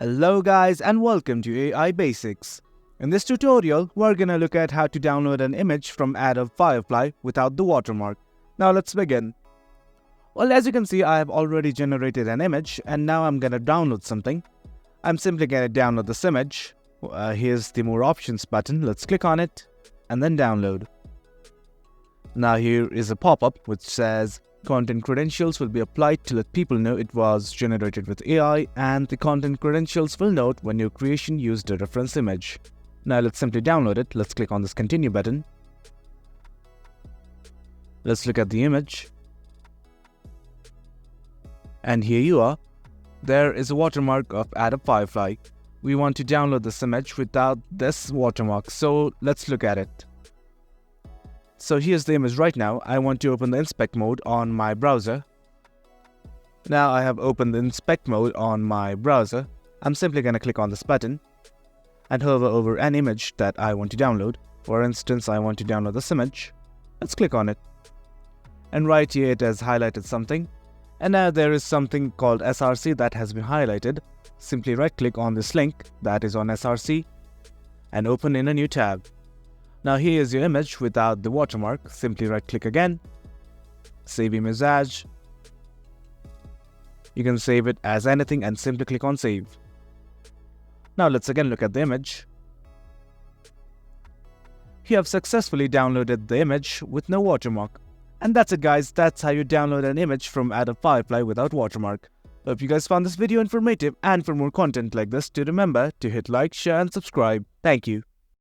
Hello guys and welcome to AI Basics. In this tutorial, we're gonna look at how to download an image from Adobe Firefly without the watermark. Now let's begin. Well, as you can see, I have already generated an image and now I'm gonna download something. I'm simply gonna download this image. Here's the More Options button. Let's click on it and then download. Now here is a pop-up which says content credentials will be applied to let people know it was generated with AI, and the content credentials will note when your creation used a reference image. Now let's simply download it. Let's click on this continue button. Let's look at the image. And here you are. There is a watermark of Adobe Firefly. We want to download this image without this watermark, so let's look at it. So here's the image right now. I want to open the inspect mode on my browser. Now I have opened the inspect mode on my browser. I'm simply going to click on this button and hover over an image that I want to download. For instance, I want to download this image. Let's click on it. And right here it has highlighted something. And now there is something called SRC that has been highlighted. Simply right click on this link that is on SRC and open in a new tab. Now here is your image without the watermark. Simply right click again, save image as. You can save it as anything and simply click on save. Now let's again look at the image. You have successfully downloaded the image with no watermark. And that's it guys, that's how you download an image from Adobe Firefly without watermark. Hope you guys found this video informative, and for more content like this, do remember to hit like, share and subscribe. Thank you.